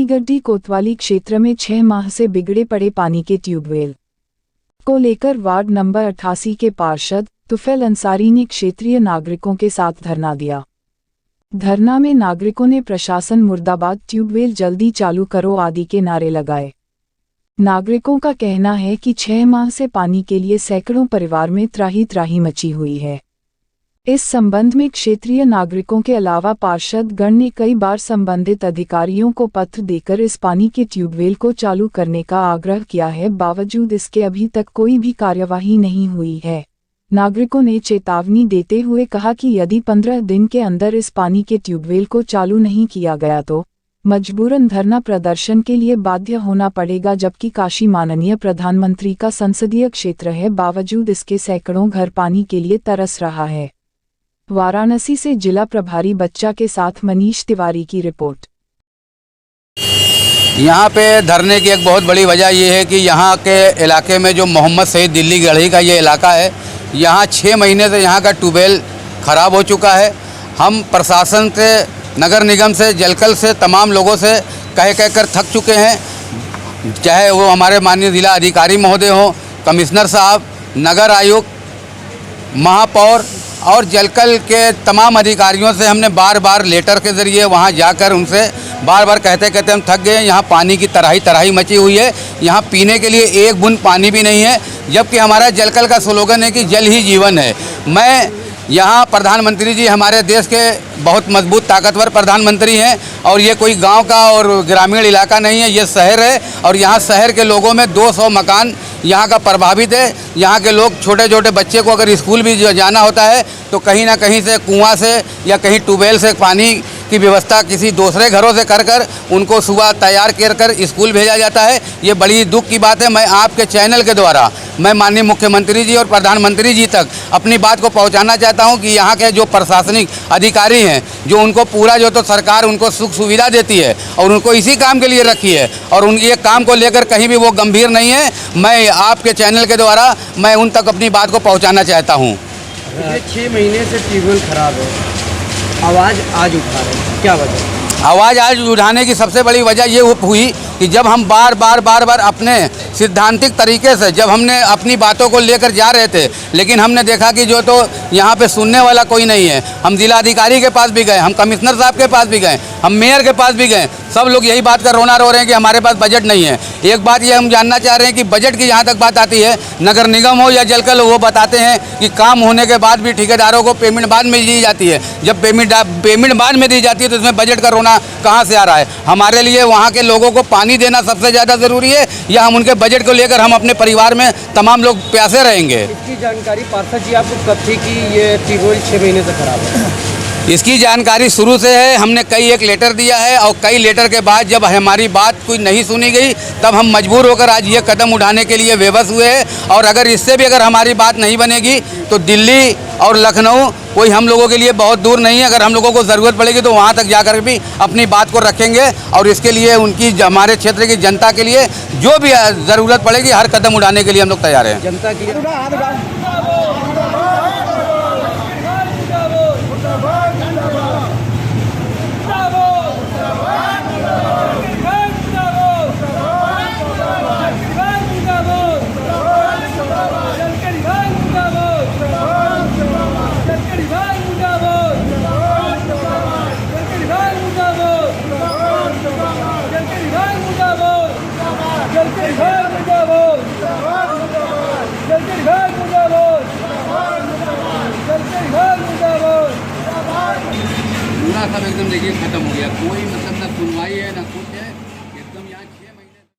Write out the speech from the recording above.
अलीगढ़ कोतवाली क्षेत्र में 6 माह से बिगड़े पड़े पानी के ट्यूबवेल को लेकर वार्ड नंबर 88 के पार्षद तुफैल अंसारी ने क्षेत्रीय नागरिकों के साथ धरना दिया। धरना में नागरिकों ने प्रशासन मुर्दाबाद, ट्यूबवेल जल्दी चालू करो आदि के नारे लगाए। नागरिकों का कहना है कि 6 माह से पानी के लिए सैकड़ों परिवार में त्राही मची हुई है। इस संबंध में क्षेत्रीय नागरिकों के अलावा पार्षद गण ने कई बार संबंधित अधिकारियों को पत्र देकर इस पानी के ट्यूबवेल को चालू करने का आग्रह किया है। बावजूद इसके अभी तक कोई भी कार्यवाही नहीं हुई है। नागरिकों ने चेतावनी देते हुए कहा कि यदि 15 दिन के अंदर इस पानी के ट्यूबवेल को चालू नहीं किया गया तो मजबूरन धरना प्रदर्शन के लिए बाध्य होना पड़ेगा। जबकि काशी माननीय प्रधानमंत्री का संसदीय क्षेत्र है, बावजूद इसके सैकड़ों घर पानी के लिए तरस रहा है। वाराणसी से जिला प्रभारी बच्चा के साथ मनीष तिवारी की रिपोर्ट। यहाँ पे धरने की एक बहुत बड़ी वजह ये है कि यहाँ के इलाके में जो मोहम्मद सईद दिल्ली गढ़ी का ये इलाका है, यहाँ 6 महीने से यहाँ का ट्यूबवेल ख़राब हो चुका है। हम प्रशासन से, नगर निगम से, जलकल से, तमाम लोगों से कह कर थक चुके हैं। चाहे वो हमारे माननीय जिला अधिकारी महोदय हों, कमिश्नर साहब, नगर आयुक्त, महापौर और जलकल के तमाम अधिकारियों से हमने बार बार लेटर के ज़रिए वहाँ जाकर उनसे बार बार कहते हम थक गए। यहाँ पानी की तराही मची हुई है। यहाँ पीने के लिए एक बूंद पानी भी नहीं है, जबकि हमारा जलकल का स्लोगन है कि जल ही जीवन है। मैं यहाँ प्रधानमंत्री जी हमारे देश के बहुत मजबूत ताकतवर प्रधानमंत्री हैं और ये कोई गांव का और ग्रामीण इलाका नहीं है, ये शहर है। और यहाँ शहर के लोगों में 200 मकान यहाँ का प्रभावित है। यहाँ के लोग, छोटे छोटे बच्चे को अगर स्कूल भी जाना होता है तो कहीं ना कहीं से कुआं से या कहीं ट्यूबवेल से पानी की व्यवस्था किसी दूसरे घरों से कर उनको सुबह तैयार कर स्कूल भेजा जाता है। ये बड़ी दुख की बात है। मैं आपके चैनल के द्वारा मैं माननीय मुख्यमंत्री जी और प्रधानमंत्री जी तक अपनी बात को पहुंचाना चाहता हूं कि यहाँ के जो प्रशासनिक अधिकारी हैं, जो उनको पूरा जो तो सरकार उनको सुख सुविधा देती है और उनको इसी काम के लिए रखी है और उन ये काम को लेकर कहीं भी वो गंभीर नहीं है। मैं आपके चैनल के द्वारा मैं उन तक अपनी बात को पहुँचाना चाहता हूँ। 6 महीने से ट्यूबवेल खराब है, आवाज़ आज उठा रहे हैं, क्या वजह? आवाज़ आज उठाने की सबसे बड़ी वजह ये हुई कि जब हम बार बार अपने सिद्धांतिक तरीके से जब हमने अपनी बातों को लेकर जा रहे थे, लेकिन हमने देखा कि जो तो यहाँ पे सुनने वाला कोई नहीं है। हम जिलाधिकारी के पास भी गए, हम कमिश्नर साहब के पास भी गए, हम मेयर के पास भी गए। सब लोग यही बात कर रोना रो रहे हैं कि हमारे पास बजट नहीं है। एक बात ये हम जानना चाह रहे हैं कि बजट की जहाँ तक बात आती है, नगर निगम हो या जलकल हो, वो बताते हैं कि काम होने के बाद भी ठेकेदारों को पेमेंट बाद में दी जाती है। जब पेमेंट बाद में दी जाती है तो इसमें बजट का रोना कहाँ से आ रहा है? हमारे लिए वहाँ के लोगों को पानी देना सबसे ज़्यादा ज़रूरी है या हम उनके बजट को लेकर हम अपने परिवार में तमाम लोग प्यासे रहेंगे? इसकी जानकारी पार्षद जी आपको कब थी कि ये ट्यूबवेल 6 महीने से खराब है? इसकी जानकारी शुरू से है। हमने एक लेटर दिया है और कई लेटर के बाद जब हमारी बात कोई नहीं सुनी गई तब हम मजबूर होकर आज ये कदम उठाने के लिए विवश हुए हैं। और अगर इससे भी अगर हमारी बात नहीं बनेगी तो दिल्ली और लखनऊ कोई हम लोगों के लिए बहुत दूर नहीं है। अगर हम लोगों को ज़रूरत पड़ेगी तो वहाँ तक जाकर भी अपनी बात को रखेंगे और इसके लिए उनकी, हमारे क्षेत्र की जनता के लिए जो भी ज़रूरत पड़ेगी हर कदम उठाने के लिए हम लोग तैयार हैं। जनता की पूरा सब एकदम देखिए खत्म हो गया। कोई मतलब ना सुनवाई है ना कुछ है।